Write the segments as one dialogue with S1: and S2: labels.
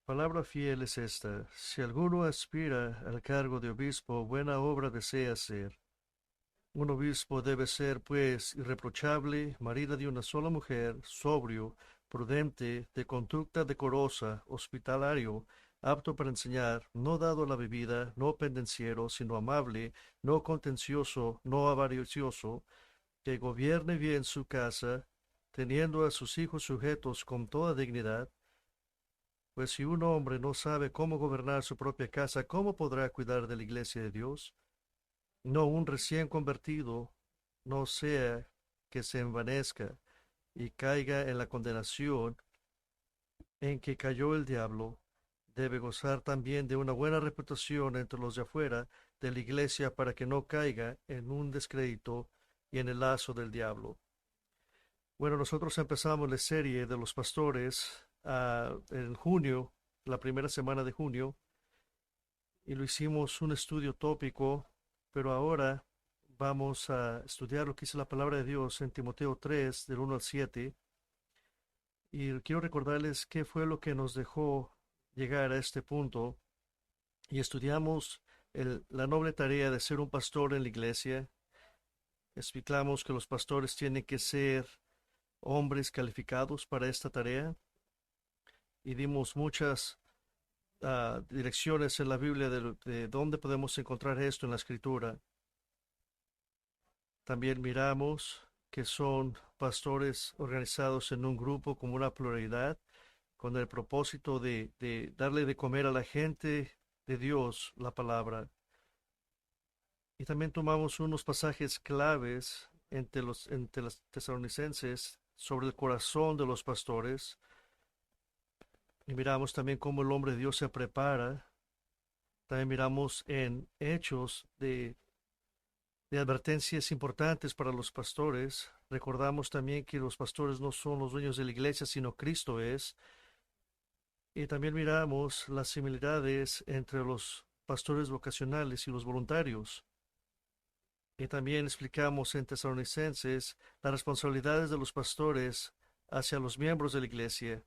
S1: Palabra fiel es esta: si alguno aspira al cargo de obispo, buena obra desea hacer. Un obispo debe ser, pues, irreprochable, marido de una sola mujer, sobrio, prudente, de conducta decorosa, hospitalario, apto para enseñar, no dado a la bebida, no pendenciero, sino amable, no contencioso, no avaricioso, que gobierne bien su casa, teniendo a sus hijos sujetos con toda dignidad. Pues si un hombre no sabe cómo gobernar su propia casa, ¿cómo podrá cuidar de la iglesia de Dios? No un recién convertido, no sea que se envanezca y caiga en la condenación en que cayó el diablo. Debe gozar también de una buena reputación entre los de afuera de la iglesia para que no caiga en un descrédito y en el lazo del diablo. Bueno, nosotros empezamos la serie de los pastores en junio, la primera semana de junio, y lo hicimos un estudio tópico, pero ahora vamos a estudiar lo que dice la palabra de Dios en Timoteo 3, del 1 al 7, y quiero recordarles qué fue lo que nos dejó llegar a este punto, y estudiamos la noble tarea de ser un pastor en la iglesia. Explicamos que los pastores tienen que ser hombres calificados para esta tarea, y dimos muchas direcciones en la Biblia de dónde podemos encontrar esto en la escritura. También miramos que son pastores organizados en un grupo como una pluralidad, con el propósito de darle de comer a la gente de Dios la palabra. Y también tomamos unos pasajes claves entre los tesalonicenses sobre el corazón de los pastores. Y miramos también cómo el hombre de Dios se prepara. También miramos en hechos de advertencias importantes para los pastores. Recordamos también que los pastores no son los dueños de la iglesia, sino Cristo es. Y también miramos las similaridades entre los pastores vocacionales y los voluntarios. Y también explicamos en Tesalonicenses las responsabilidades de los pastores hacia los miembros de la iglesia.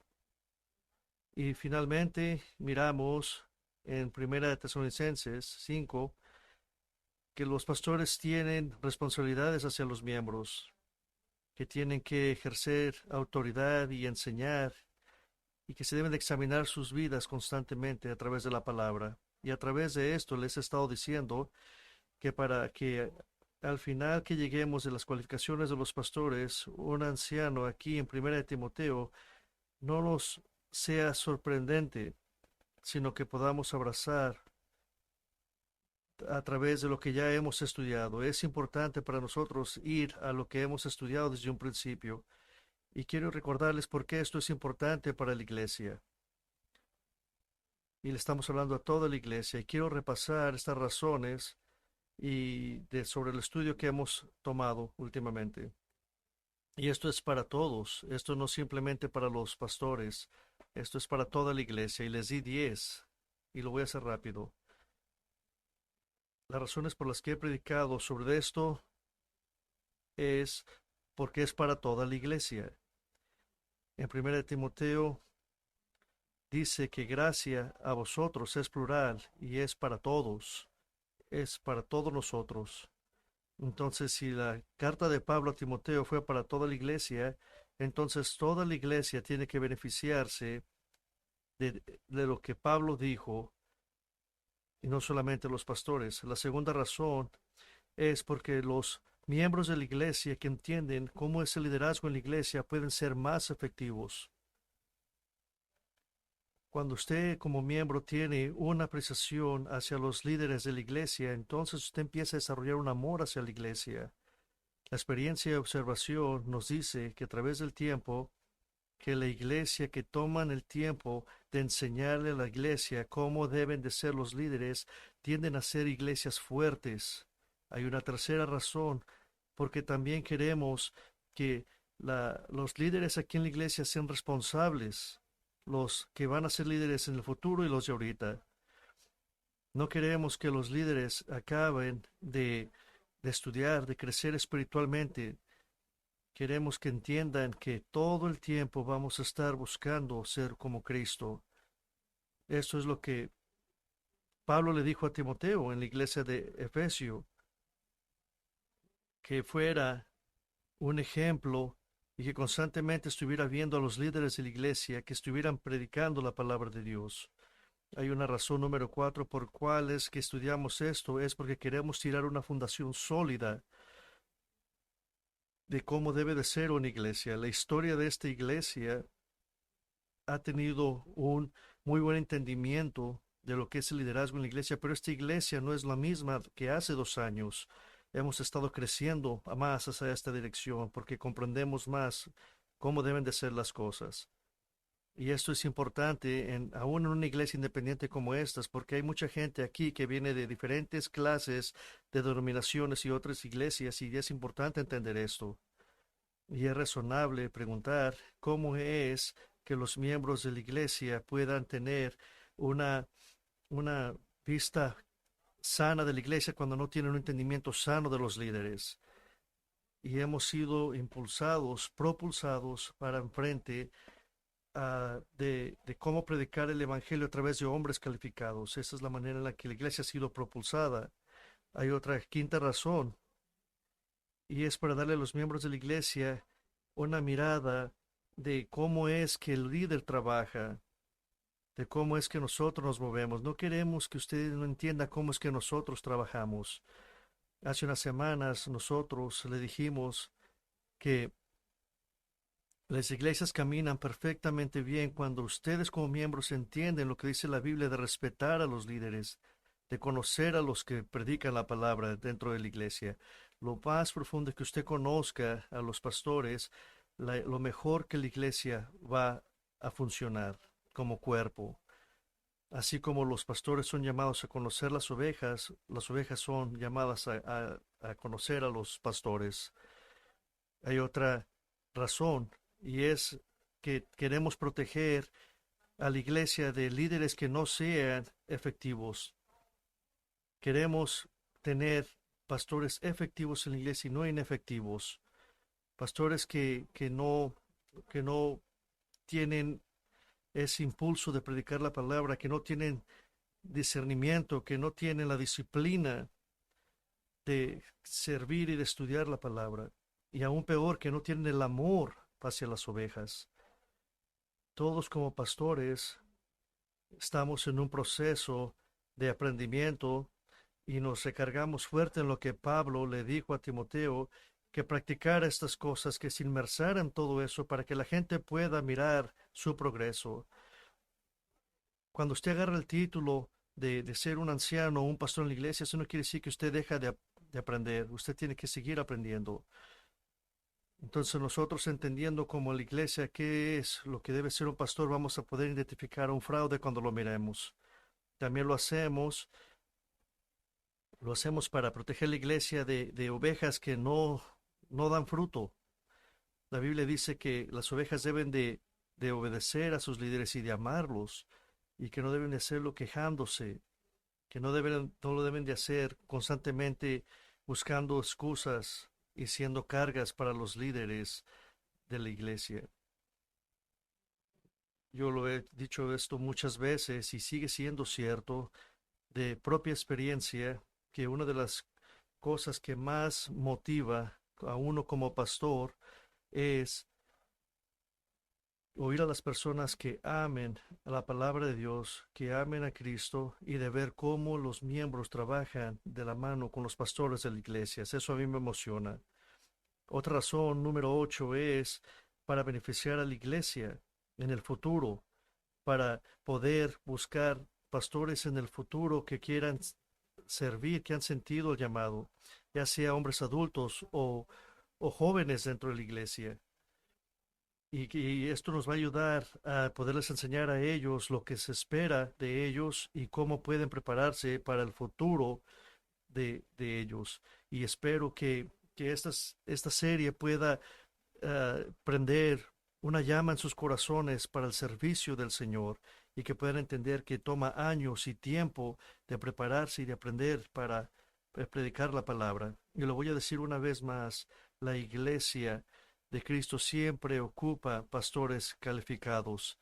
S1: Y finalmente miramos en Primera de Tesalonicenses 5 que los pastores tienen responsabilidades hacia los miembros, que tienen que ejercer autoridad y enseñar, y que se deben de examinar sus vidas constantemente a través de la palabra. Y a través de esto les he estado diciendo que para que al final que lleguemos de las cualificaciones de los pastores, un anciano aquí en Primera de Timoteo no nos sea sorprendente, sino que podamos abrazar a través de lo que ya hemos estudiado. Es importante para nosotros ir a lo que hemos estudiado desde un principio. Y quiero recordarles por qué esto es importante para la iglesia. Y le estamos hablando a toda la iglesia. Y quiero repasar estas razones sobre el estudio que hemos tomado últimamente. Y esto es para todos. Esto no simplemente para los pastores. Esto es para toda la iglesia. Y les di 10. Y lo voy a hacer rápido. Las razones por las que he predicado sobre esto es porque es para toda la iglesia. En 1 Timoteo dice que gracia a vosotros es plural y es para todos nosotros. Entonces, si la carta de Pablo a Timoteo fue para toda la iglesia, entonces toda la iglesia tiene que beneficiarse de lo que Pablo dijo, y no solamente los pastores. La segunda razón es porque los miembros de la iglesia que entienden cómo es el liderazgo en la iglesia pueden ser más efectivos. Cuando usted como miembro tiene una apreciación hacia los líderes de la iglesia, entonces usted empieza a desarrollar un amor hacia la iglesia. La experiencia y observación nos dice que a través del tiempo, que la iglesia que toman el tiempo de enseñarle a la iglesia cómo deben de ser los líderes, tienden a ser iglesias fuertes. Hay una tercera razón, porque también queremos que los líderes aquí en la iglesia sean responsables, los que van a ser líderes en el futuro y los de ahorita. No queremos que los líderes acaben de estudiar, de crecer espiritualmente. Queremos que entiendan que todo el tiempo vamos a estar buscando ser como Cristo. Esto es lo que Pablo le dijo a Timoteo en la iglesia de Efesio, que fuera un ejemplo y que constantemente estuviera viendo a los líderes de la iglesia que estuvieran predicando la palabra de Dios. Hay una razón número 4 por cuál es que estudiamos esto, es porque queremos tirar una fundación sólida de cómo debe de ser una iglesia. La historia de esta iglesia ha tenido un muy buen entendimiento de lo que es el liderazgo en la iglesia, pero esta iglesia no es la misma que hace 2 años. Hemos estado creciendo más hacia esta dirección porque comprendemos más cómo deben de ser las cosas. Y esto es importante aún en una iglesia independiente como estas, porque hay mucha gente aquí que viene de diferentes clases de denominaciones y otras iglesias, y es importante entender esto. Y es razonable preguntar cómo es que los miembros de la iglesia puedan tener una, una vista sana de la iglesia cuando no tienen un entendimiento sano de los líderes. Y hemos sido impulsados, propulsados para enfrente de cómo predicar el evangelio a través de hombres calificados. Esa es la manera en la que la iglesia ha sido propulsada. Hay otra quinta razón, y es para darle a los miembros de la iglesia una mirada de cómo es que el líder trabaja, de cómo es que nosotros nos movemos. No queremos que ustedes no entiendan cómo es que nosotros trabajamos. Hace unas semanas nosotros le dijimos que las iglesias caminan perfectamente bien cuando ustedes como miembros entienden lo que dice la Biblia de respetar a los líderes, de conocer a los que predican la palabra dentro de la iglesia. Lo más profundo es que usted conozca a los pastores, lo mejor que la iglesia va a funcionar como cuerpo. Así como los pastores son llamados a conocer las ovejas son llamadas a conocer a los pastores. Hay otra razón y es que queremos proteger a la iglesia de líderes que no sean efectivos. Queremos tener pastores efectivos en la iglesia y no inefectivos. Pastores que no tienen ese impulso de predicar la palabra, que no tienen discernimiento, que no tienen la disciplina de servir y de estudiar la palabra. Y aún peor, que no tienen el amor hacia las ovejas. Todos como pastores estamos en un proceso de aprendimiento y nos recargamos fuerte en lo que Pablo le dijo a Timoteo, que practicara estas cosas, que se inmersara en todo eso para que la gente pueda mirar su progreso. Cuando usted agarra el título de ser un anciano o un pastor en la iglesia, eso no quiere decir que usted deja de aprender. Usted tiene que seguir aprendiendo. Entonces nosotros entendiendo como la iglesia qué es lo que debe ser un pastor, vamos a poder identificar a un fraude cuando lo miremos. También lo hacemos para proteger la iglesia de ovejas que no dan fruto. La Biblia dice que las ovejas deben de obedecer a sus líderes y de amarlos, y que no deben de hacerlo quejándose, que no lo deben de hacer constantemente buscando excusas y siendo cargas para los líderes de la iglesia. Yo lo he dicho esto muchas veces y sigue siendo cierto de propia experiencia que una de las cosas que más motiva a uno como pastor es oír a las personas que amen a la palabra de Dios, que amen a Cristo, y de ver cómo los miembros trabajan de la mano con los pastores de la iglesia. Eso a mí me emociona. Otra razón, número 8, es para beneficiar a la iglesia en el futuro, para poder buscar pastores en el futuro que quieran servir, que han sentido el llamado, ya sea hombres adultos o jóvenes dentro de la iglesia. Y esto nos va a ayudar a poderles enseñar a ellos lo que se espera de ellos y cómo pueden prepararse para el futuro de ellos. Y espero que esta serie pueda prender una llama en sus corazones para el servicio del Señor, y que puedan entender que toma años y tiempo de prepararse y de aprender para predicar la palabra. Y lo voy a decir una vez más, la iglesia de Cristo siempre ocupa pastores calificados.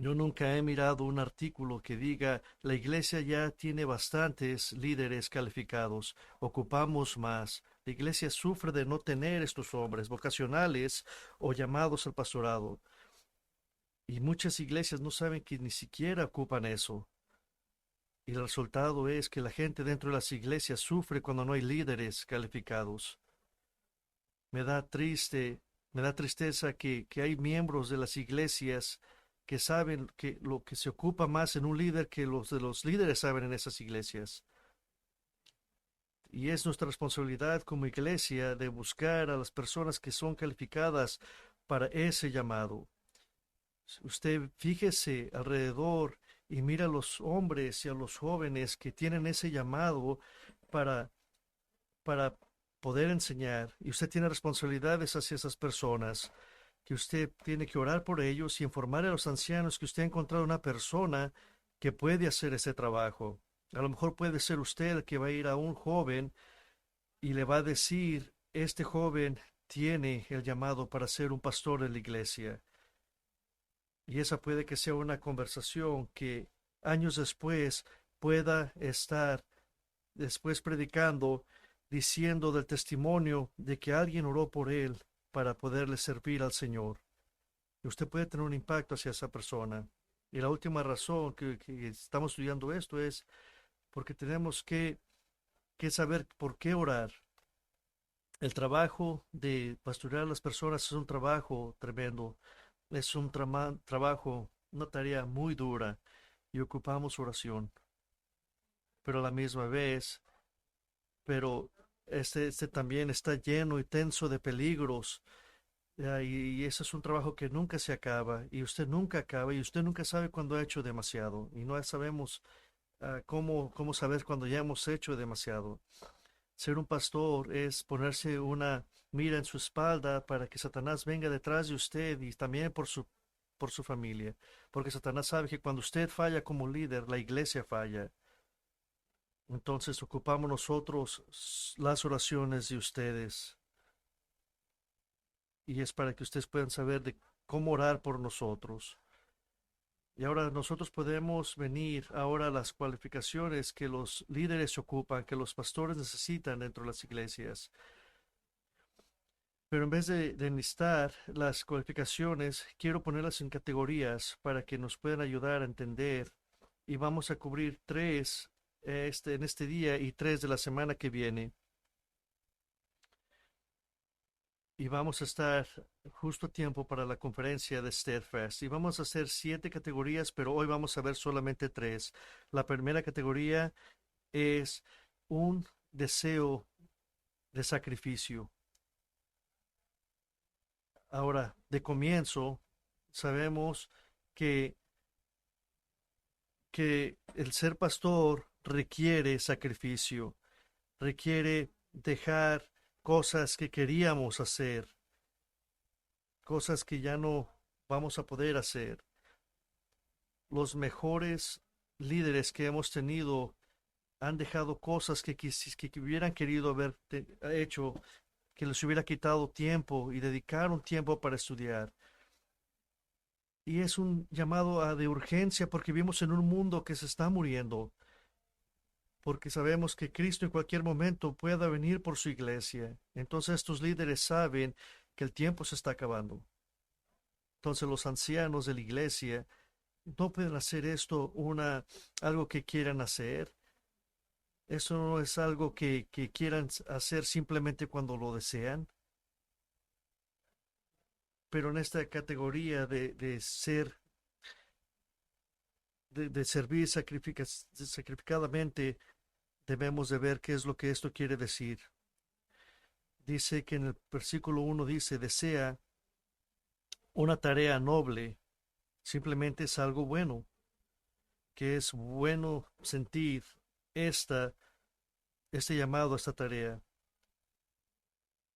S1: Yo nunca he mirado un artículo que diga la iglesia ya tiene bastantes líderes calificados, ocupamos más. La iglesia sufre de no tener estos hombres vocacionales o llamados al pastorado. Y muchas iglesias no saben que ni siquiera ocupan eso. Y el resultado es que la gente dentro de las iglesias sufre cuando no hay líderes calificados. Me da triste, me da tristeza que hay miembros de las iglesias que saben que lo que se ocupa más en un líder que los de los líderes saben en esas iglesias. Y es nuestra responsabilidad como iglesia de buscar a las personas que son calificadas para ese llamado. Usted fíjese alrededor y mira a los hombres y a los jóvenes que tienen ese llamado para, para poder enseñar. Y usted tiene responsabilidades hacia esas personas, que usted tiene que orar por ellos y informar a los ancianos que usted ha encontrado una persona que puede hacer ese trabajo. A lo mejor puede ser usted el que va a ir a un joven y le va a decir, este joven tiene el llamado para ser un pastor de la iglesia. Y esa puede que sea una conversación que años después pueda estar después predicando, diciendo del testimonio de que alguien oró por él para poderle servir al Señor. Y usted puede tener un impacto hacia esa persona. Y la última razón que estamos estudiando esto es porque tenemos que saber por qué orar. El trabajo de pastorear a las personas es un trabajo tremendo, es un trabajo, una tarea muy dura y ocupamos oración, pero a la misma vez, pero este también está lleno y tenso de peligros. Y ese es un trabajo que nunca se acaba y usted nunca acaba y usted nunca sabe cuándo ha hecho demasiado y no sabemos cómo saber cuando ya hemos hecho demasiado. Ser un pastor es ponerse una mira en su espalda para que Satanás venga detrás de usted y también por su familia, porque Satanás sabe que cuando usted falla como líder, la iglesia falla. Entonces ocupamos nosotros las oraciones de ustedes y es para que ustedes puedan saber de cómo orar por nosotros. Y ahora nosotros podemos venir ahora a las cualificaciones que los líderes ocupan, que los pastores necesitan dentro de las iglesias. Pero en vez de enlistar las cualificaciones, quiero ponerlas en categorías para que nos puedan ayudar a entender. Y vamos a cubrir tres en este día y tres de la semana que viene. Y vamos a estar justo a tiempo para la conferencia de Steadfast. Y vamos a hacer 7 categorías, pero hoy vamos a ver solamente tres. La primera categoría es un deseo de sacrificio. Ahora, de comienzo, sabemos que, que el ser pastor requiere sacrificio, requiere dejar cosas que queríamos hacer, cosas que ya no vamos a poder hacer. Los mejores líderes que hemos tenido han dejado cosas que hubieran querido haber hecho, que les hubiera quitado tiempo y dedicar un tiempo para estudiar. Y es un llamado de urgencia porque vivimos en un mundo que se está muriendo, porque sabemos que Cristo en cualquier momento pueda venir por su iglesia. Entonces estos líderes saben que el tiempo se está acabando. Entonces los ancianos de la iglesia no pueden hacer esto algo que quieran hacer. Eso no es algo que quieran hacer simplemente cuando lo desean. Pero en esta categoría de ser, de servir sacrificadamente, debemos de ver qué es lo que esto quiere decir. Dice que en el versículo 1 dice, desea una tarea noble, simplemente es algo bueno, que es bueno sentir esta, este llamado a esta tarea,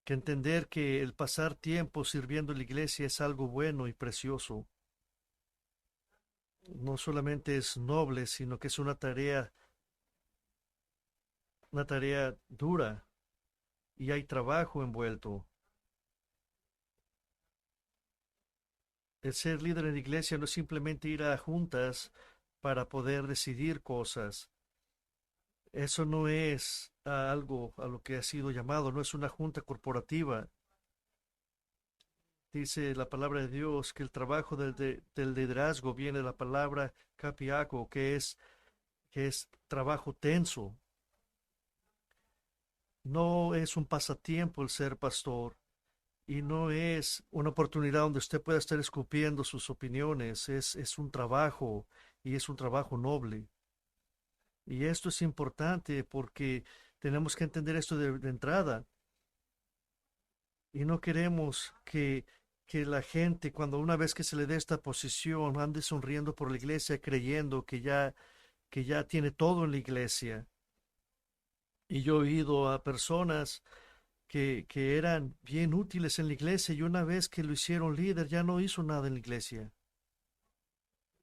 S1: que entender que el pasar tiempo sirviendo en la iglesia es algo bueno y precioso. No solamente es noble, sino que es una tarea dura y hay trabajo envuelto. El ser líder en la iglesia no es simplemente ir a juntas para poder decidir cosas. Eso no es algo a lo que ha sido llamado, no es una junta corporativa. Dice la palabra de Dios que el trabajo del liderazgo viene de la palabra capiaco, que es trabajo tenso. No es un pasatiempo el ser pastor y no es una oportunidad donde usted pueda estar escupiendo sus opiniones. Es un trabajo y es un trabajo noble. Y esto es importante porque tenemos que entender esto de entrada. Y no queremos que la gente, cuando una vez que se le dé esta posición, ande sonriendo por la iglesia, creyendo que ya tiene todo en la iglesia. Y yo he oído a personas que eran bien útiles en la iglesia y una vez que lo hicieron líder ya no hizo nada en la iglesia.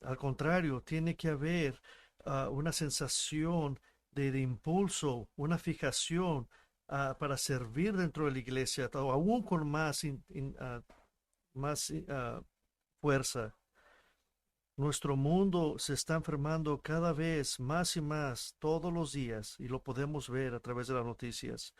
S1: Al contrario, tiene que haber una sensación de impulso, una fijación para servir dentro de la iglesia, o aún con más, más fuerza. Nuestro mundo se está enfermando cada vez más y más todos los días y lo podemos ver a través de las noticias.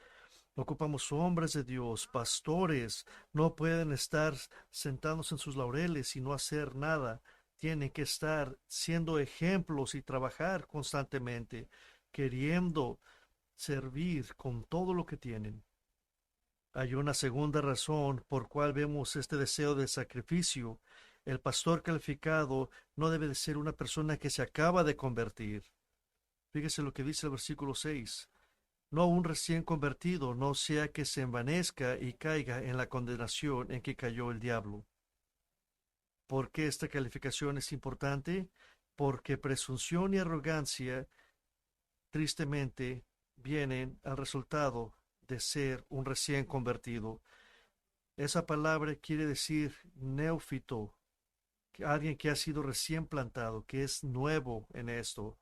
S1: Ocupamos hombres de Dios, pastores, no pueden estar sentados en sus laureles y no hacer nada. Tienen que estar siendo ejemplos y trabajar constantemente, queriendo servir con todo lo que tienen. Hay una segunda razón por cual vemos este deseo de sacrificio. El pastor calificado no debe de ser una persona que se acaba de convertir. Fíjese lo que dice el versículo 6. No un recién convertido, no sea que se envanezca y caiga en la condenación en que cayó el diablo. ¿Por qué esta calificación es importante? Porque presunción y arrogancia tristemente vienen al resultado de ser un recién convertido. Esa palabra quiere decir neófito, alguien que ha sido recién plantado, que es nuevo en esto.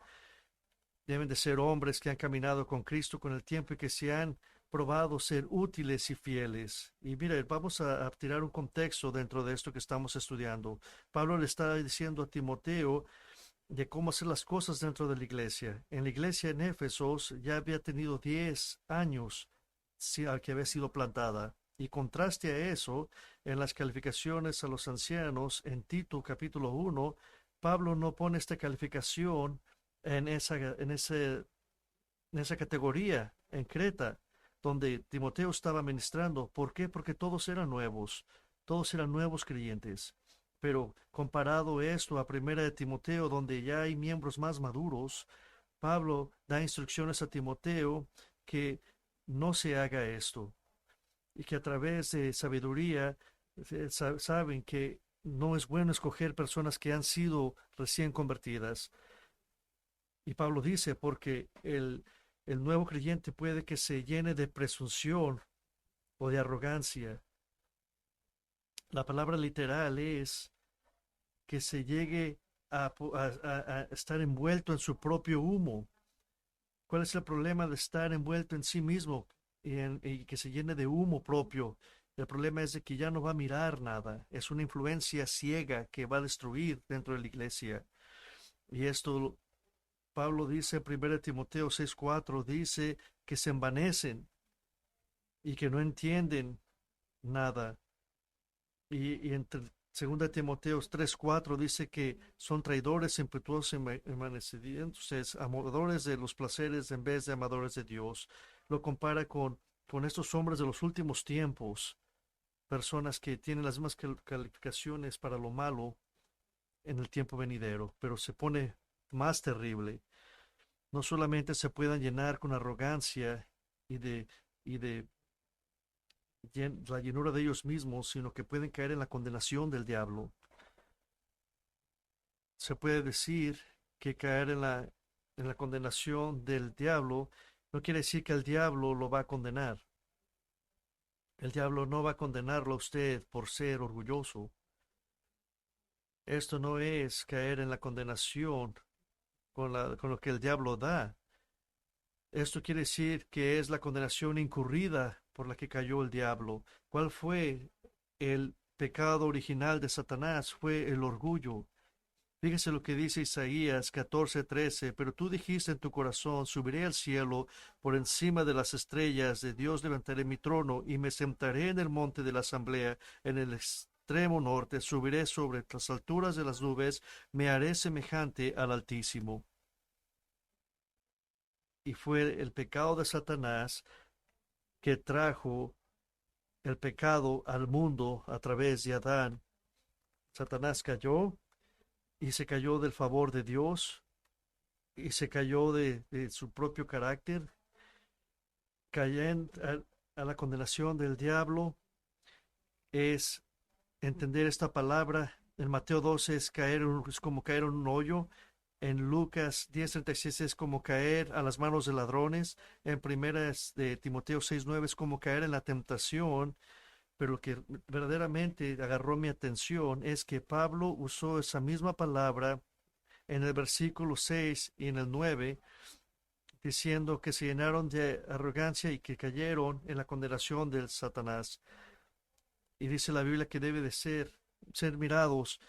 S1: Deben de ser hombres que han caminado con Cristo con el tiempo y que se han probado ser útiles y fieles. Y mire, vamos a tirar un contexto dentro de esto que estamos estudiando. Pablo le está diciendo a Timoteo de cómo hacer las cosas dentro de la iglesia. En la iglesia en Éfesos ya había tenido 10 años que había sido plantada. Y contraste a eso, en las calificaciones a los ancianos, en Tito capítulo 1, Pablo no pone esta calificación en esa categoría en Creta, donde Timoteo estaba ministrando. ¿Por qué? Porque todos eran nuevos creyentes. Pero comparado esto a Primera de Timoteo, donde ya hay miembros más maduros, Pablo da instrucciones a Timoteo que no se haga esto y que a través de sabiduría saben que no es bueno escoger personas que han sido recién convertidas. Y Pablo dice, porque el nuevo creyente puede que se llene de presunción o de arrogancia. La palabra literal es que se llegue a estar envuelto en su propio humo. ¿Cuál es el problema de estar envuelto en sí mismo y que se llene de humo propio? El problema es de que ya no va a mirar nada. Es una influencia ciega que va a destruir dentro de la iglesia. Y esto Pablo dice en 1 Timoteo 6:4, dice que se envanecen y que no entienden nada. Y en 2 Timoteo 3:4 dice que son traidores, impetuosos, envanecidos, amadores de los placeres en vez de amadores de Dios. Lo compara con estos hombres de los últimos tiempos, personas que tienen las mismas calificaciones para lo malo en el tiempo venidero, pero se pone más terrible. No solamente se puedan llenar con arrogancia y de la llenura de ellos mismos, sino que pueden caer en la condenación del diablo. Se puede decir que caer en la condenación del diablo no quiere decir que el diablo lo va a condenar. El diablo no va a condenarlo a usted por ser orgulloso. Esto no es caer en la condenación con lo que el diablo da. Esto quiere decir que es la condenación incurrida por la que cayó el diablo. ¿Cuál fue el pecado original de Satanás fue el orgullo. Fíjese lo que dice Isaías 14:13, pero tú dijiste en tu corazón, subiré al cielo, por encima de las estrellas de Dios levantaré mi trono y me sentaré en el monte de la asamblea, en el extremo norte, subiré sobre las alturas de las nubes, me haré semejante al Altísimo. Y fue el pecado de Satanás que trajo el pecado al mundo a través de Adán. Satanás cayó y se cayó del favor de Dios y se cayó de su propio carácter, cayendo a la condenación del diablo. Es entender esta palabra. En Mateo 12 es como caer en un hoyo. En Lucas 10:36 es como caer a las manos de ladrones. En primera de Timoteo 6:9 es como caer en la tentación. Pero lo que verdaderamente agarró mi atención es que Pablo usó esa misma palabra en el versículo 6 y en el 9, diciendo que se llenaron de arrogancia y que cayeron en la condenación del Satanás. Y dice la Biblia que debe de ser mirados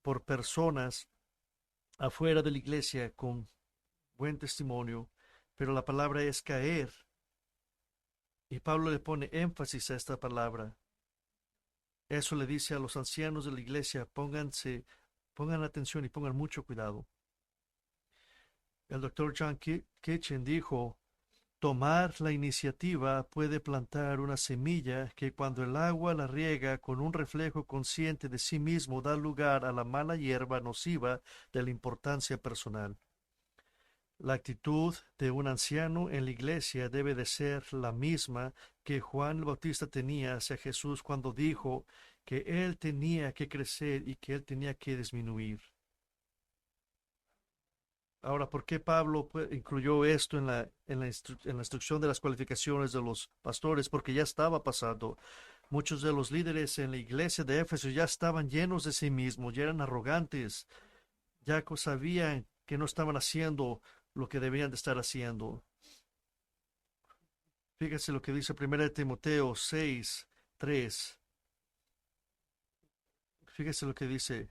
S1: por personas afuera de la iglesia con buen testimonio, pero la palabra es caer. Y Pablo le pone énfasis a esta palabra. Eso le dice a los ancianos de la iglesia, pongan atención y pongan mucho cuidado. El doctor John Kitchen dijo, tomar la iniciativa puede plantar una semilla que cuando el agua la riega con un reflejo consciente de sí mismo da lugar a la mala hierba nociva de la importancia personal. La actitud de un anciano en la iglesia debe de ser la misma que Juan el Bautista tenía hacia Jesús cuando dijo que él tenía que crecer y que él tenía que disminuir. Ahora, ¿por qué Pablo incluyó esto en la instrucción de las cualificaciones de los pastores? Porque ya estaba pasando. Muchos de los líderes en la iglesia de Éfeso ya estaban llenos de sí mismos, ya eran arrogantes, ya sabían que no estaban haciendo lo que debían de estar haciendo. Fíjese lo que dice 1 Timoteo 6:3. Fíjese lo que dice.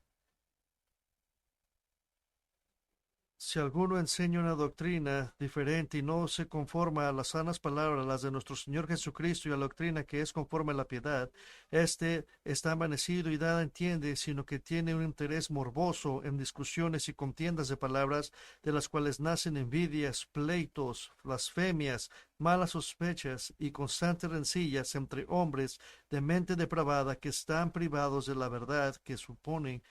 S1: Si alguno enseña una doctrina diferente y no se conforma a las sanas palabras, las de nuestro Señor Jesucristo y a la doctrina que es conforme a la piedad, este está amanecido y nada entiende, sino que tiene un interés morboso en discusiones y contiendas de palabras, de las cuales nacen envidias, pleitos, blasfemias, malas sospechas y constantes rencillas entre hombres de mente depravada que están privados de la verdad, que suponen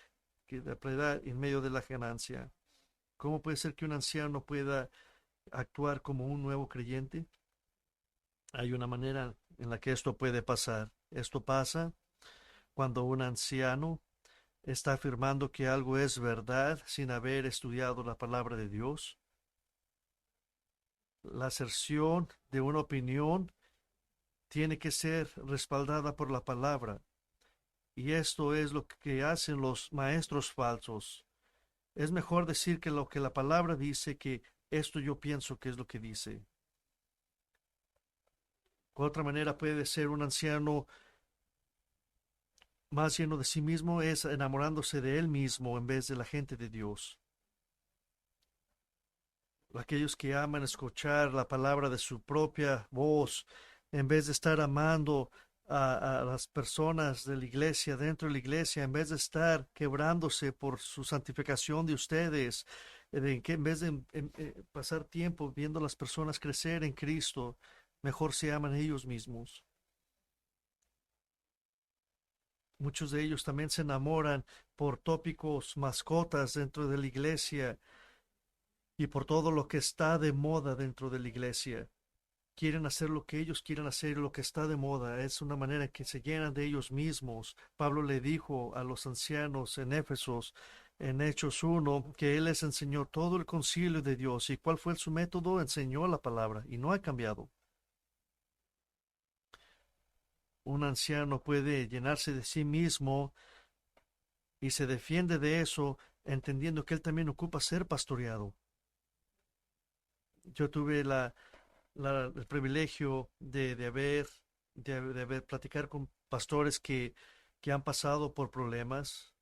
S1: que la piedad en medio de la ganancia. ¿Cómo puede ser que un anciano pueda actuar como un nuevo creyente? Hay una manera en la que esto puede pasar. Esto pasa cuando un anciano está afirmando que algo es verdad sin haber estudiado la palabra de Dios. La aserción de una opinión tiene que ser respaldada por la palabra. Y esto es lo que hacen los maestros falsos. Es mejor decir que lo que la palabra dice que esto yo pienso que es lo que dice. Otra manera puede ser un anciano más lleno de sí mismo, es enamorándose de él mismo en vez de la gente de Dios. Aquellos que aman escuchar la palabra de su propia voz, en vez de estar amando a las personas de la iglesia, dentro de la iglesia, en vez de estar quebrándose por su santificación de ustedes, en vez de pasar tiempo viendo a las personas crecer en Cristo, mejor se aman ellos mismos. Muchos de ellos también se enamoran por tópicos mascotas dentro de la iglesia y por todo lo que está de moda dentro de la iglesia. Quieren hacer lo que ellos quieren hacer, lo que está de moda. Es una manera en que se llenan de ellos mismos. Pablo le dijo a los ancianos en Éfesos, en Hechos 1, que él les enseñó todo el concilio de Dios. ¿Y cuál fue su método? Enseñó la palabra y no ha cambiado. Un anciano puede llenarse de sí mismo y se defiende de eso, entendiendo que él también ocupa ser pastoreado. Yo tuve el privilegio de haber platicar con pastores que que han pasado por problemas.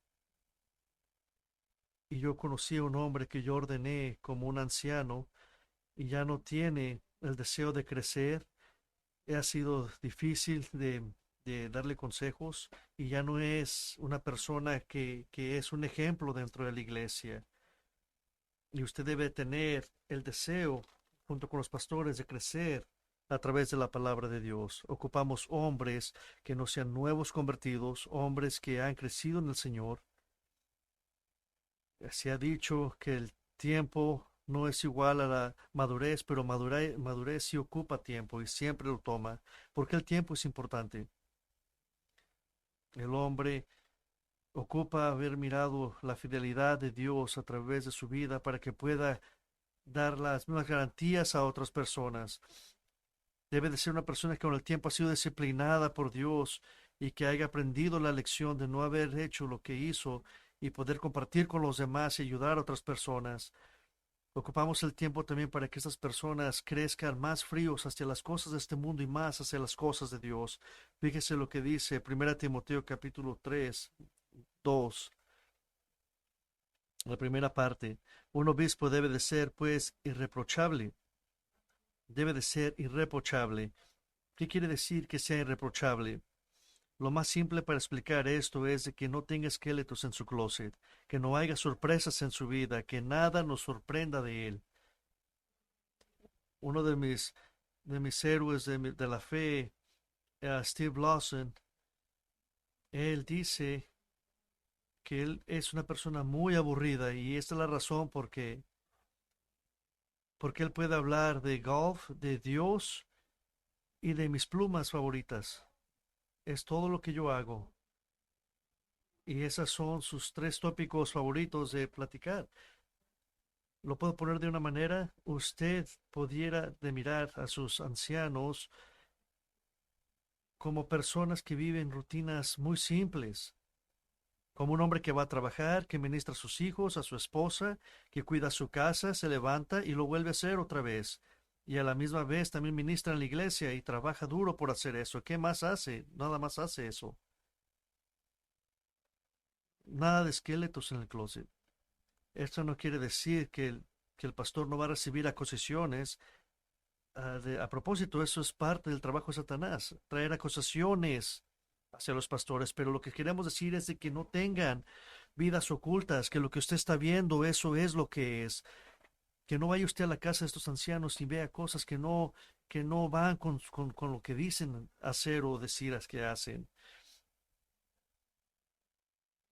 S1: Y yo conocí a un hombre que yo ordené como un anciano y ya no tiene el deseo de crecer. Ha sido difícil de darle consejos y ya no es una persona que es un ejemplo dentro de la iglesia. Y usted debe tener el deseo, junto con los pastores, de crecer a través de la palabra de Dios. Ocupamos hombres que no sean nuevos convertidos, hombres que han crecido en el Señor. Se ha dicho que el tiempo no es igual a la madurez, pero madurez sí ocupa tiempo y siempre lo toma, porque el tiempo es importante. El hombre ocupa haber mirado la fidelidad de Dios a través de su vida para que pueda dar las mismas garantías a otras personas. Debe de ser una persona que con el tiempo ha sido disciplinada por Dios y que haya aprendido la lección de no haber hecho lo que hizo y poder compartir con los demás y ayudar a otras personas. Ocupamos el tiempo también para que estas personas crezcan más fríos hacia las cosas de este mundo y más hacia las cosas de Dios. Fíjese lo que dice 1 Timoteo capítulo 3, 2, la primera parte. Un obispo debe de ser, pues, irreprochable. Debe de ser irreprochable. ¿Qué quiere decir que sea irreprochable? Lo más simple para explicar esto es de que no tenga esqueletos en su closet, que no haya sorpresas en su vida, que nada nos sorprenda de él. Uno de mis héroes de la fe, Steve Lawson, él dice que él es una persona muy aburrida y esta es la razón porque él puede hablar de golf, de Dios y de mis plumas favoritas. Es todo lo que yo hago. Y esos son sus tres tópicos favoritos de platicar. Lo puedo poner de una manera, usted pudiera de mirar a sus ancianos como personas que viven rutinas muy simples, como un hombre que va a trabajar, que ministra a sus hijos, a su esposa, que cuida su casa, se levanta y lo vuelve a hacer otra vez. Y a la misma vez también ministra en la iglesia y trabaja duro por hacer eso. ¿Qué más hace? Nada más hace eso. Nada de esqueletos en el closet. Esto no quiere decir que el pastor no va a recibir acusaciones. A propósito, eso es parte del trabajo de Satanás, traer acusaciones hacia los pastores, pero lo que queremos decir es de que no tengan vidas ocultas, que lo que usted está viendo, eso es lo que es, que no vaya usted a la casa de estos ancianos y vea cosas que no van con lo que dicen hacer o decir que hacen.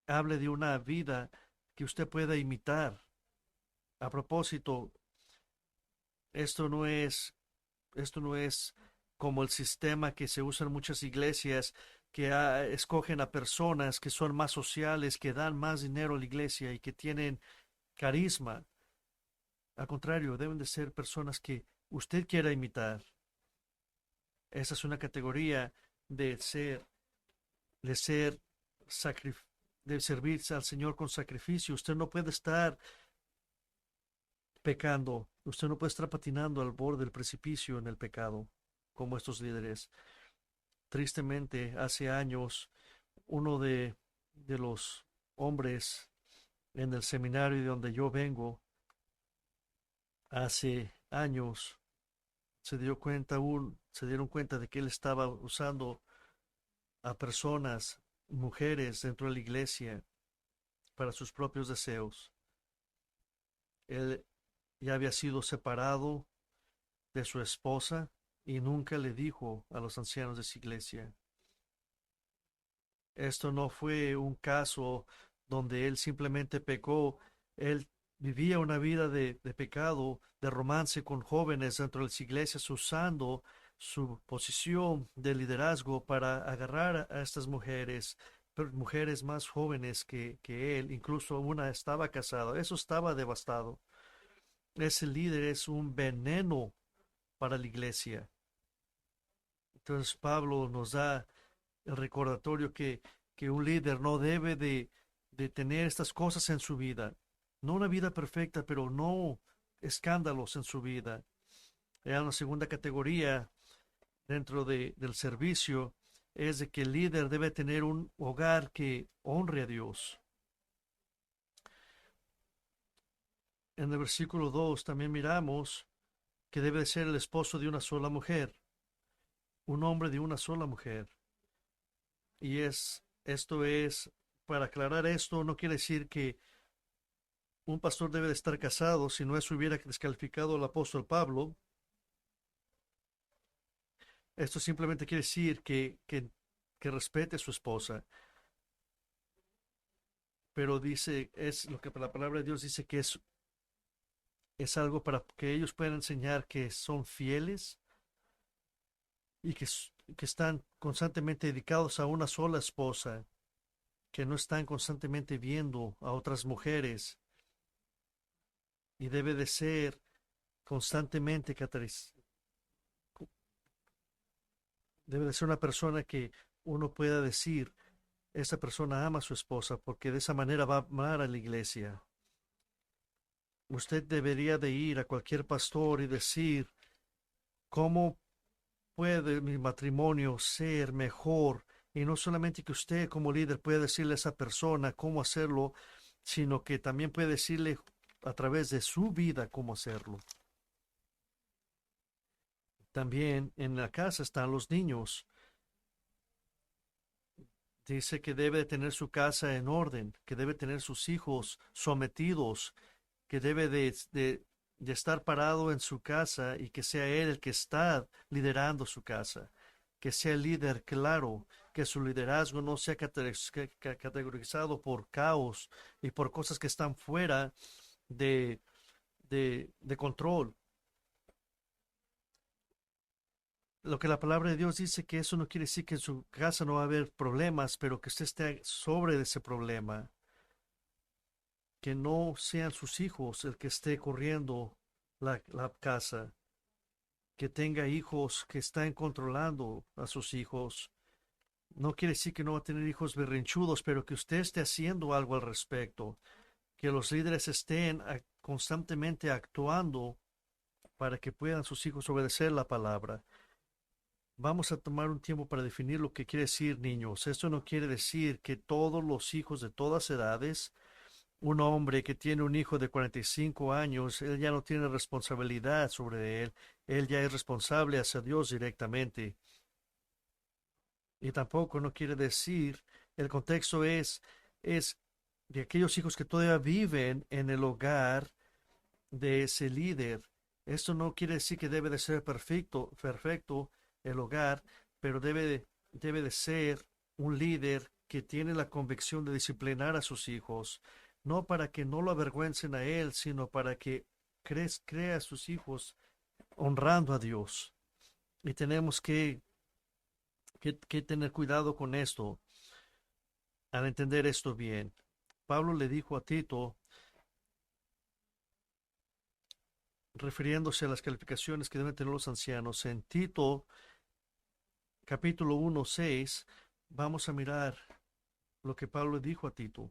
S1: Hable de una vida que usted pueda imitar. A propósito, esto no es Esto no es como el sistema que se usa en muchas iglesias, que escogen a personas que son más sociales, que dan más dinero a la iglesia y que tienen carisma. Al contrario, deben de ser personas que usted quiera imitar. Esa es una categoría de ser, de ser, de servirse al Señor con sacrificio. Usted no puede estar pecando, usted no puede estar patinando al borde del precipicio en el pecado, como estos líderes. Tristemente, hace años, uno de los hombres en el seminario de donde yo vengo, hace años, se dieron cuenta de que él estaba usando a personas, mujeres dentro de la iglesia para sus propios deseos. Él ya había sido separado de su esposa y nunca le dijo a los ancianos de su iglesia. Esto no fue un caso donde él simplemente pecó, él vivía una vida de pecado, de romance con jóvenes dentro de las iglesias, usando su posición de liderazgo para agarrar a estas mujeres, mujeres más jóvenes que él, incluso una estaba casada, eso estaba devastado. Ese líder es un veneno para la iglesia. Entonces Pablo nos da el recordatorio que un líder no debe de tener estas cosas en su vida. No una vida perfecta, pero no escándalos en su vida. Hay una segunda categoría dentro del servicio, es de que el líder debe tener un hogar que honre a Dios. En el versículo 2 también miramos que debe ser el esposo de una sola mujer, un hombre de una sola mujer. Y esto es, para aclarar esto, no quiere decir que un pastor debe de estar casado, si no eso hubiera descalificado al apóstol Pablo. Esto simplemente quiere decir que respete a su esposa. Pero dice, es lo que la palabra de Dios dice que es algo para que ellos puedan enseñar que son fieles y que están constantemente dedicados a una sola esposa, que no están constantemente viendo a otras mujeres y debe de ser constantemente debe de ser una persona que uno pueda decir, esa persona ama a su esposa porque de esa manera va a amar a la iglesia. Usted debería de ir a cualquier pastor y decir, ¿cómo puede mi matrimonio ser mejor? Y no solamente que usted como líder pueda decirle a esa persona cómo hacerlo, sino que también puede decirle a través de su vida cómo hacerlo. También en la casa están los niños. Dice que debe tener su casa en orden, que debe tener sus hijos sometidos, que debe de estar parado en su casa y que sea él el que está liderando su casa, que sea el líder claro, que su liderazgo no sea categorizado por caos y por cosas que están fuera de, de control. Lo que la palabra de Dios dice que eso no quiere decir que en su casa no va a haber problemas, pero que usted esté sobre ese problema, que no sean sus hijos el que esté corriendo la casa, que tenga hijos que están controlando a sus hijos. No quiere decir que no va a tener hijos berrinchudos, pero que usted esté haciendo algo al respecto, que los líderes estén constantemente actuando para que puedan sus hijos obedecer la palabra. Vamos a tomar un tiempo para definir lo que quiere decir niños. Esto no quiere decir que todos los hijos de todas edades, un hombre que tiene un hijo de 45 años, él ya no tiene responsabilidad sobre él ya es responsable hacia Dios directamente. Y tampoco no quiere decir, el contexto es de aquellos hijos que todavía viven en el hogar de ese líder. Esto no quiere decir que debe de ser perfecto el hogar, pero debe de ser un líder que tiene la convicción de disciplinar a sus hijos, no para que no lo avergüencen a él, sino para que crea a sus hijos honrando a Dios. Y tenemos que tener cuidado con esto, al entender esto bien. Pablo le dijo a Tito, refiriéndose a las calificaciones que deben tener los ancianos, en Tito capítulo 1:6, vamos a mirar lo que Pablo dijo a Tito.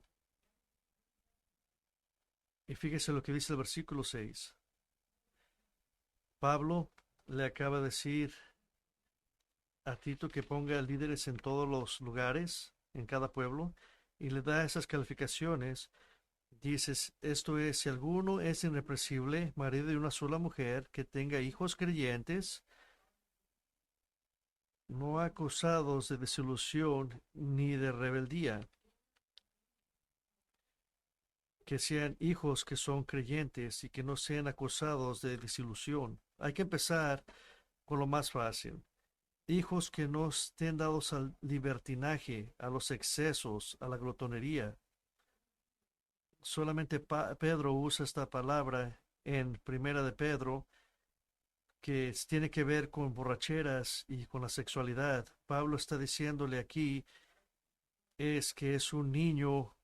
S1: Y fíjese lo que dice el versículo 6. Pablo le acaba de decir a Tito que ponga líderes en todos los lugares, en cada pueblo, y le da esas calificaciones. Dices, esto es, si alguno es irrepresible, marido de una sola mujer, que tenga hijos creyentes, no acusados de desilusión ni de rebeldía, que sean hijos que son creyentes y que no sean acusados de desilusión. Hay que empezar con lo más fácil. Hijos que no estén dados al libertinaje, a los excesos, a la glotonería. Solamente Pedro usa esta palabra en Primera de Pedro, que tiene que ver con borracheras y con la sexualidad. Pablo está diciéndole aquí es que es un niño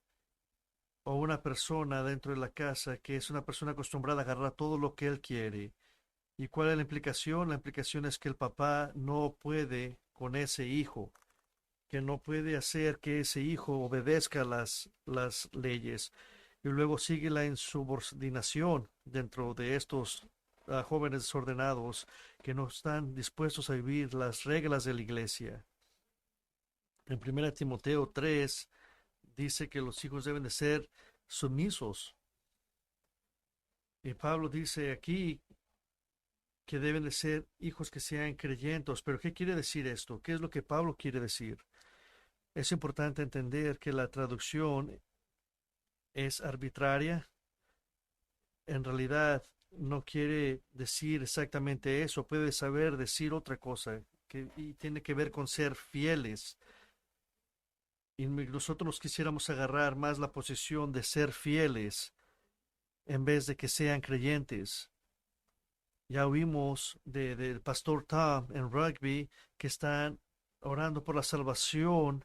S1: o una persona dentro de la casa que es una persona acostumbrada a agarrar todo lo que él quiere. ¿Y cuál es la implicación? La implicación es que el papá no puede con ese hijo, que no puede hacer que ese hijo obedezca las leyes. Y luego sigue la insubordinación dentro de estos jóvenes desordenados que no están dispuestos a vivir las reglas de la iglesia. En 1 Timoteo 3 dice que los hijos deben de ser sumisos. Y Pablo dice aquí que deben de ser hijos que sean creyentes. Pero ¿qué quiere decir esto? ¿Qué es lo que Pablo quiere decir? Es importante entender que la traducción es arbitraria. En realidad no quiere decir exactamente eso, puede saber decir otra cosa, y tiene que ver con ser fieles. Y nosotros quisiéramos agarrar más la posición de ser fieles en vez de que sean creyentes. Ya oímos del pastor Tom en rugby que están orando por la salvación,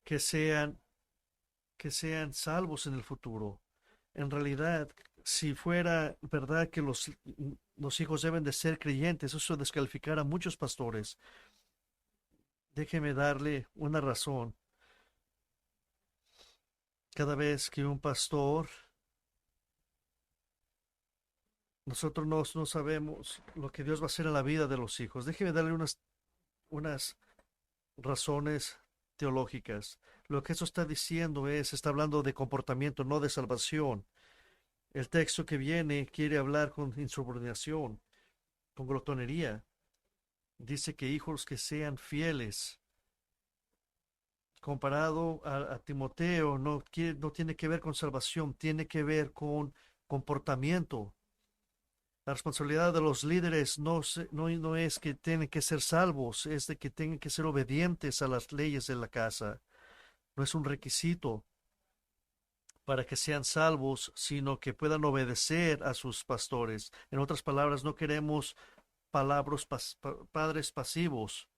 S1: que sean, que sean salvos en el futuro. En realidad, si fuera verdad que los hijos deben de ser creyentes, eso descalificará a muchos pastores. Déjeme darle una razón. Cada vez que un pastor, nosotros no sabemos lo que Dios va a hacer en la vida de los hijos. Déjeme darle unas razones teológicas. Lo que eso está diciendo está hablando de comportamiento, no de salvación. El texto que viene quiere hablar con insubordinación, con glotonería. Dice que hijos que sean fieles. Comparado a Timoteo, no tiene que ver con salvación, tiene que ver con comportamiento. La responsabilidad de los líderes no es que tienen que ser salvos, es de que tengan que ser obedientes a las leyes de la casa. No es un requisito para que sean salvos, sino que puedan obedecer a sus pastores. En otras palabras, no queremos padres pasivos.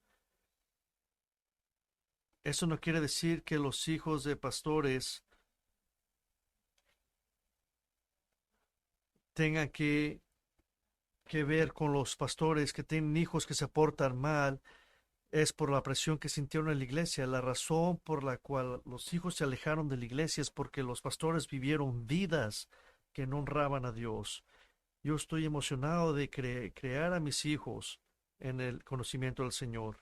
S1: Eso no quiere decir que los hijos de pastores tengan que ver con los pastores que tienen hijos que se portan mal. Es por la presión que sintieron en la iglesia. La razón por la cual los hijos se alejaron de la iglesia es porque los pastores vivieron vidas que no honraban a Dios. Yo estoy emocionado de crear a mis hijos en el conocimiento del Señor.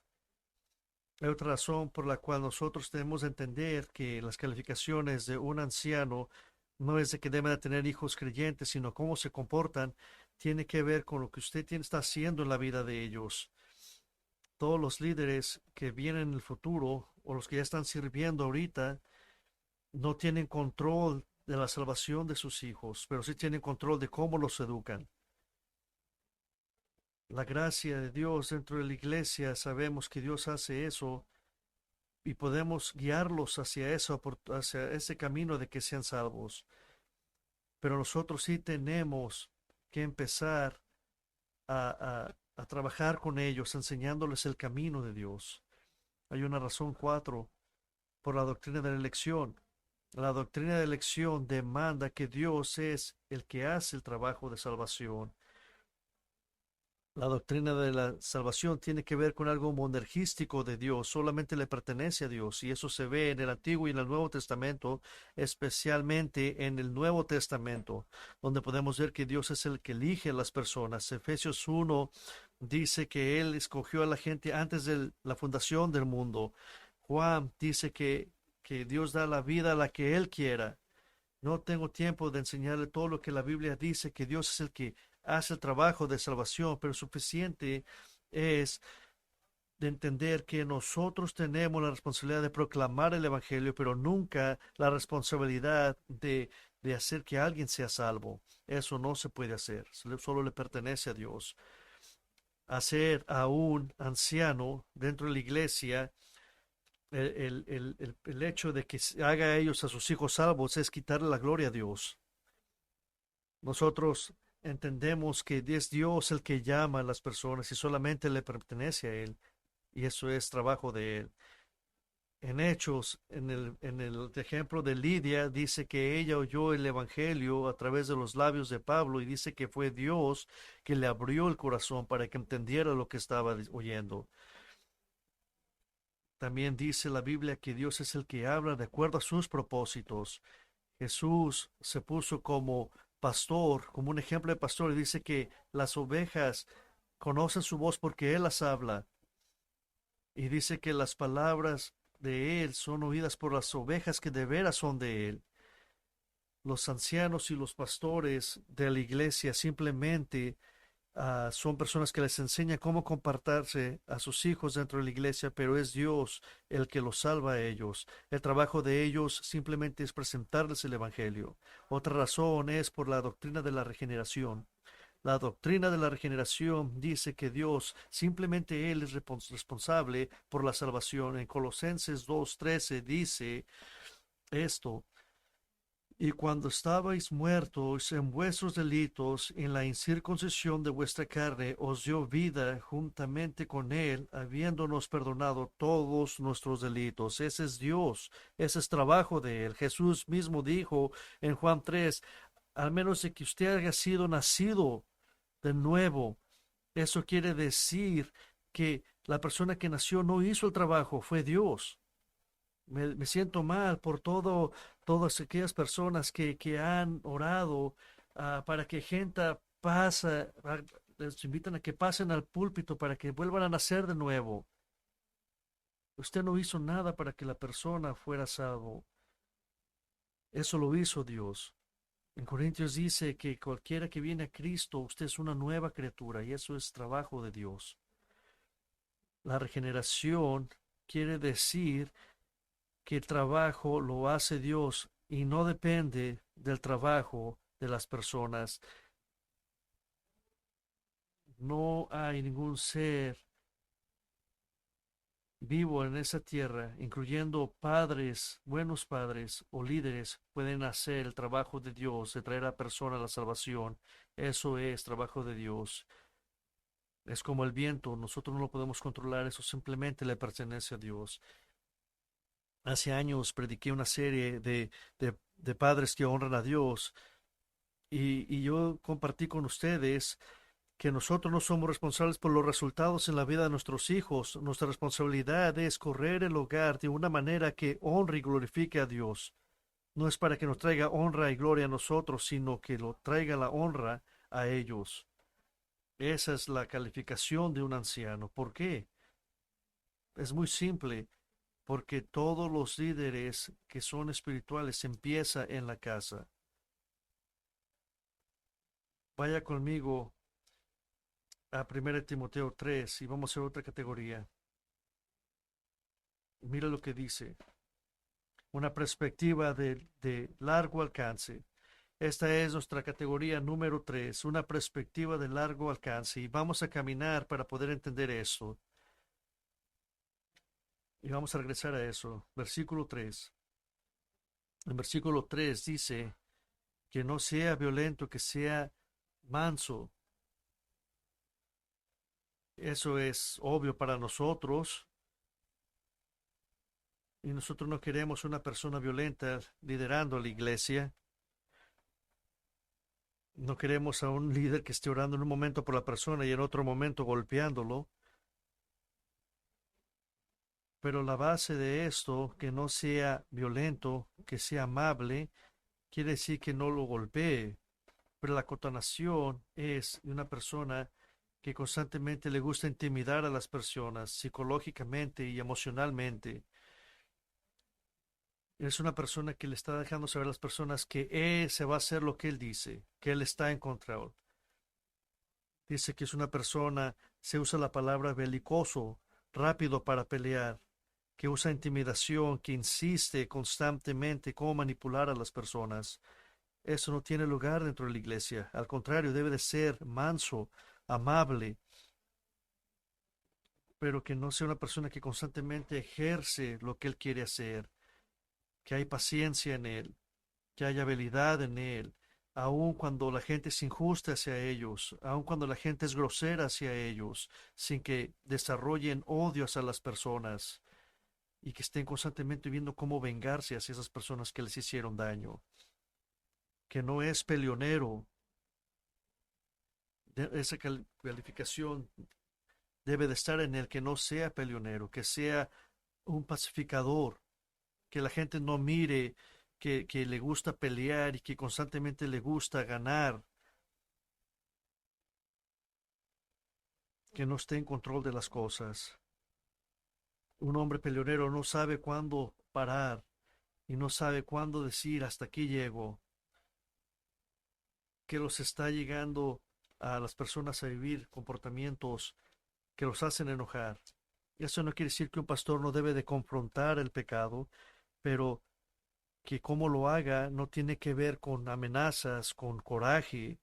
S1: Hay otra razón por la cual nosotros tenemos que entender que las calificaciones de un anciano no es de que deben de tener hijos creyentes, sino cómo se comportan, tiene que ver con lo que está haciendo en la vida de ellos. Todos los líderes que vienen en el futuro o los que ya están sirviendo ahorita no tienen control de la salvación de sus hijos, pero sí tienen control de cómo los educan. La gracia de Dios dentro de la iglesia, sabemos que Dios hace eso y podemos guiarlos hacia eso, hacia ese camino de que sean salvos. Pero nosotros sí tenemos que empezar a trabajar con ellos, enseñándoles el camino de Dios. Hay una razón 4 por la doctrina de la elección. La doctrina de elección demanda que Dios es el que hace el trabajo de salvación. La doctrina de la salvación tiene que ver con algo monergístico de Dios, solamente le pertenece a Dios, y eso se ve en el Antiguo y en el Nuevo Testamento, especialmente en el Nuevo Testamento, donde podemos ver que Dios es el que elige a las personas. Efesios 1 dice que Él escogió a la gente antes de la fundación del mundo. Juan dice que Dios da la vida a la que Él quiera. No tengo tiempo de enseñarle todo lo que la Biblia dice, que Dios es el que hace el trabajo de salvación, pero suficiente es de entender que nosotros tenemos la responsabilidad de proclamar el Evangelio, pero nunca la responsabilidad de hacer que alguien sea salvo. Eso no se puede hacer, solo le pertenece a Dios. Hacer a un anciano dentro de la iglesia el hecho de que haga a ellos a sus hijos salvos es quitarle la gloria a Dios. Nosotros entendemos que es Dios el que llama a las personas y solamente le pertenece a Él, y eso es trabajo de Él. En Hechos, en el ejemplo de Lidia, dice que ella oyó el Evangelio a través de los labios de Pablo y dice que fue Dios que le abrió el corazón para que entendiera lo que estaba oyendo. También dice la Biblia que Dios es el que habla de acuerdo a sus propósitos. Jesús se puso como pastor, como un ejemplo de pastor, y dice que las ovejas conocen su voz porque Él las habla. Y dice que las palabras de Él son oídas por las ovejas que de veras son de Él. Los ancianos y los pastores de la iglesia simplemente son personas que les enseñan cómo comportarse a sus hijos dentro de la iglesia, pero es Dios el que los salva a ellos. El trabajo de ellos simplemente es presentarles el Evangelio. Otra razón es por la doctrina de la regeneración. La doctrina de la regeneración dice que Dios simplemente Él es responsable por la salvación. En Colosenses 2:13 dice esto: y cuando estabais muertos en vuestros delitos, en la incircuncisión de vuestra carne, os dio vida juntamente con Él, habiéndonos perdonado todos nuestros delitos. Ese es Dios, ese es trabajo de Él. Jesús mismo dijo en Juan 3, al menos de que usted haya sido nacido de nuevo, eso quiere decir que la persona que nació no hizo el trabajo, fue Dios. Me siento mal por todas aquellas personas que han orado para que gente les invitan a que pasen al púlpito para que vuelvan a nacer de nuevo. Usted no hizo nada para que la persona fuera salvo. Eso lo hizo Dios. En Corintios dice que cualquiera que viene a Cristo, usted es una nueva criatura y eso es trabajo de Dios. La regeneración quiere decir que el trabajo lo hace Dios y no depende del trabajo de las personas. No hay ningún ser vivo en esa tierra, incluyendo padres, buenos padres o líderes, pueden hacer el trabajo de Dios, de traer a la persona a la salvación. Eso es trabajo de Dios. Es como el viento, nosotros no lo podemos controlar, eso simplemente le pertenece a Dios. Hace años prediqué una serie de padres que honran a Dios y yo compartí con ustedes que nosotros no somos responsables por los resultados en la vida de nuestros hijos. Nuestra responsabilidad es correr el hogar de una manera que honre y glorifique a Dios. No es para que nos traiga honra y gloria a nosotros, sino que lo traiga la honra a ellos. Esa es la calificación de un anciano. ¿Por qué? Es muy simple, porque todos los líderes que son espirituales empieza en la casa. Vaya conmigo a 1 Timoteo 3 y vamos a hacer otra categoría. Mira lo que dice. Una perspectiva de largo alcance. Esta es nuestra categoría número 3, una perspectiva de largo alcance. Y vamos a caminar para poder entender eso. Y vamos a regresar a eso. Versículo 3. En versículo 3 dice que no sea violento, que sea manso. Eso es obvio para nosotros. Y nosotros no queremos una persona violenta liderando la iglesia. No queremos a un líder que esté orando en un momento por la persona y en otro momento golpeándolo. Pero la base de esto, que no sea violento, que sea amable, quiere decir que no lo golpee. Pero la contaminación es de una persona que constantemente le gusta intimidar a las personas psicológicamente y emocionalmente. Es una persona que le está dejando saber a las personas que él se va a hacer lo que él dice, que él está en control. Dice que es una persona, se usa la palabra belicoso, rápido para pelear, que usa intimidación, que insiste constantemente cómo manipular a las personas. Eso no tiene lugar dentro de la iglesia. Al contrario, debe de ser manso, amable, pero que no sea una persona que constantemente ejerce lo que él quiere hacer, que hay paciencia en él, que haya habilidad en él, aun cuando la gente es injusta hacia ellos, aun cuando la gente es grosera hacia ellos, sin que desarrollen odio hacia las personas y que estén constantemente viendo cómo vengarse hacia esas personas que les hicieron daño, que no es peleonero. Esa calificación debe de estar en el que no sea peleonero, que sea un pacificador, que la gente no mire que le gusta pelear y que constantemente le gusta ganar, que no esté en control de las cosas. Un hombre peleonero no sabe cuándo parar y no sabe cuándo decir hasta aquí llego, que los está llegando a las personas a vivir comportamientos que los hacen enojar. Eso no quiere decir que un pastor no debe de confrontar el pecado, pero que cómo lo haga no tiene que ver con amenazas, con coraje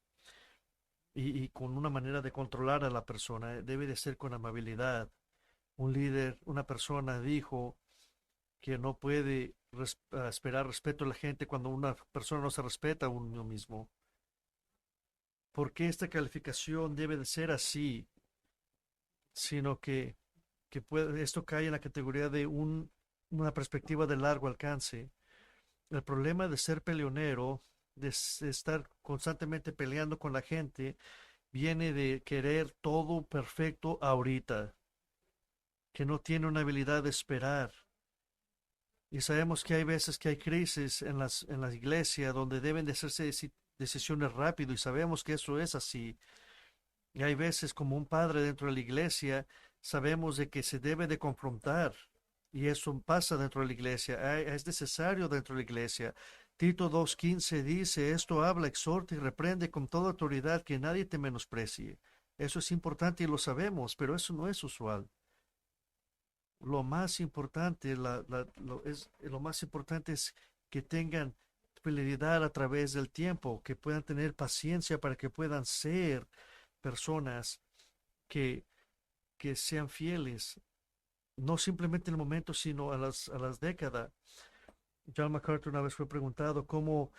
S1: y con una manera de controlar a la persona. Debe de ser con amabilidad. Un líder, una persona dijo que no puede esperar respeto a la gente cuando una persona no se respeta a uno mismo. ¿Por qué esta calificación debe de ser así? Sino que esto cae en la categoría de una perspectiva de largo alcance. El problema de ser peleonero, de estar constantemente peleando con la gente, viene de querer todo perfecto ahorita, que no tiene una habilidad de esperar. Y sabemos que hay veces que hay crisis en la iglesia donde deben de hacerse decisiones rápido y sabemos que eso es así. Y hay veces como un padre dentro de la iglesia, sabemos de que se debe de confrontar y eso pasa dentro de la iglesia, es necesario dentro de la iglesia. Tito 2:15 dice, esto habla, exhorta y reprende con toda autoridad que nadie te menosprecie. Eso es importante y lo sabemos, pero eso no es usual. Lo más importante, lo más importante es que tengan fidelidad a través del tiempo, que puedan tener paciencia para que puedan ser personas que, que sean fieles, no simplemente en el momento, sino a las décadas. John MacArthur una vez fue preguntado cómo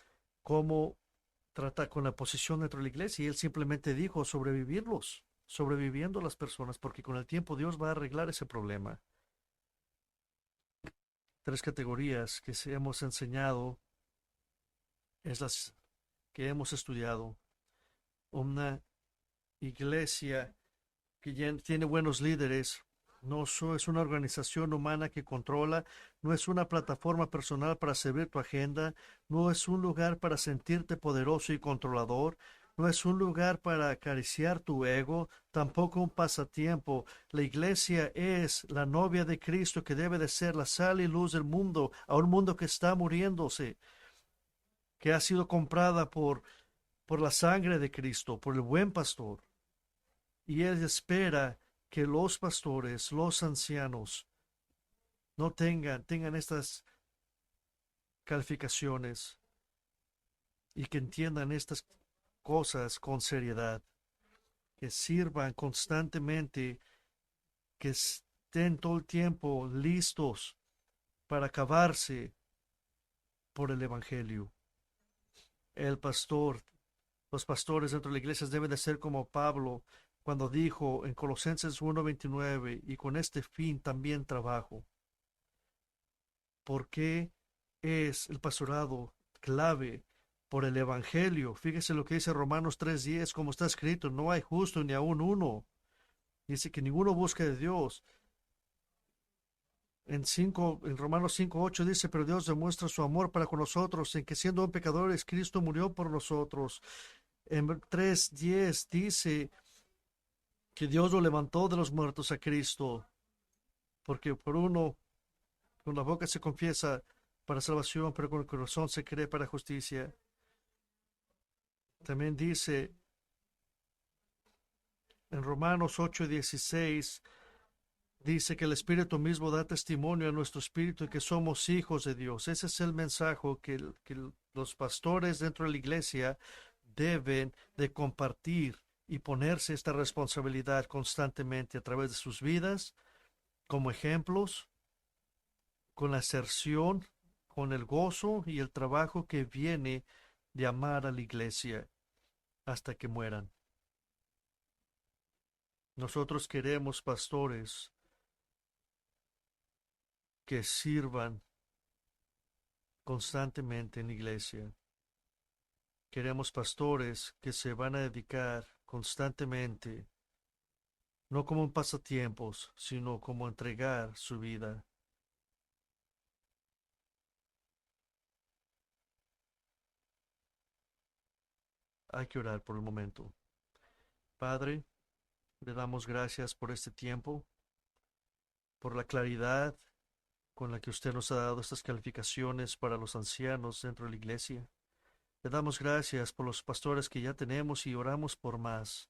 S1: trata con la posición dentro de la iglesia y él simplemente dijo sobrevivirlos, sobreviviendo a las personas, porque con el tiempo Dios va a arreglar ese problema. Tres categorías que hemos enseñado es las que hemos estudiado. Una iglesia que ya tiene buenos líderes, no es una organización humana que controla, no es una plataforma personal para servir tu agenda, no es un lugar para sentirte poderoso y controlador, no es un lugar para acariciar tu ego, tampoco un pasatiempo. La iglesia es la novia de Cristo que debe de ser la sal y luz del mundo, a un mundo que está muriéndose, que ha sido comprada por la sangre de Cristo, por el buen pastor. Y Él espera que los pastores, los ancianos, no tengan estas calificaciones y que entiendan estas cosas con seriedad, que sirvan constantemente, que estén todo el tiempo listos para acabarse por el Evangelio. El pastor, los pastores dentro de la iglesia deben de ser como Pablo cuando dijo en Colosenses 1:29, y con este fin también trabajo. ¿Por qué es el pastorado clave? Por el Evangelio. Fíjese lo que dice Romanos 3:10, como está escrito, no hay justo ni aún uno. Dice que ninguno busca de Dios. En Romanos 5:8 dice, pero Dios demuestra su amor para con nosotros, en que siendo aún pecadores, Cristo murió por nosotros. En 3:10 dice que Dios lo levantó de los muertos a Cristo, porque por uno, con la boca se confiesa para salvación, pero con el corazón se cree para justicia. También dice en Romanos 8:16, dice que el Espíritu mismo da testimonio a nuestro espíritu de que somos hijos de Dios. Ese es el mensaje que los pastores dentro de la iglesia deben de compartir y ponerse esta responsabilidad constantemente a través de sus vidas, como ejemplos, con la aserción, con el gozo y el trabajo que viene de amar a la iglesia hasta que mueran. Nosotros queremos pastores que sirvan constantemente en la iglesia. Queremos pastores que se van a dedicar constantemente, no como un pasatiempos, sino como entregar su vida. Hay que orar por el momento. Padre, le damos gracias por este tiempo. por la claridad con la que usted nos ha dado estas calificaciones para los ancianos dentro de la iglesia. Le damos gracias por los pastores que ya tenemos y oramos por más.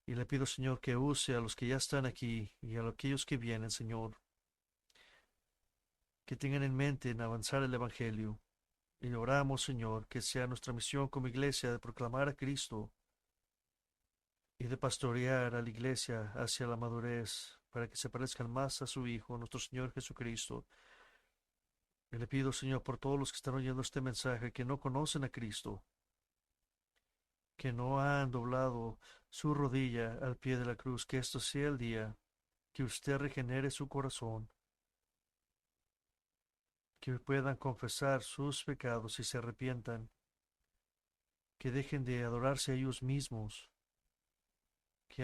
S1: Y le pido, Señor, que use a los que ya están aquí y a aquellos que vienen, Señor, que tengan en mente en avanzar el Evangelio. Y oramos, Señor, que sea nuestra misión como iglesia de proclamar a Cristo y de pastorear a la iglesia hacia la madurez para que se parezcan más a su Hijo, nuestro Señor Jesucristo. Y le pido, Señor, por todos los que están oyendo este mensaje, que no conocen a Cristo, que no han doblado su rodilla al pie de la cruz, que esto sea el día que usted regenere su corazón, que puedan confesar sus pecados y se arrepientan, que dejen de adorarse a ellos mismos, que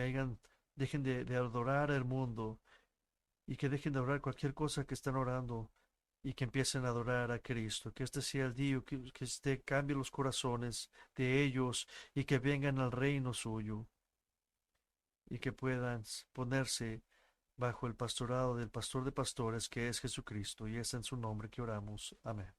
S1: dejen de adorar al mundo y que dejen de adorar cualquier cosa que están orando y que empiecen a adorar a Cristo. Que este sea el día que usted cambie los corazones de ellos y que vengan al reino suyo y que puedan ponerse bajo el pastorado del pastor de pastores que es Jesucristo, y es en su nombre que oramos. Amén.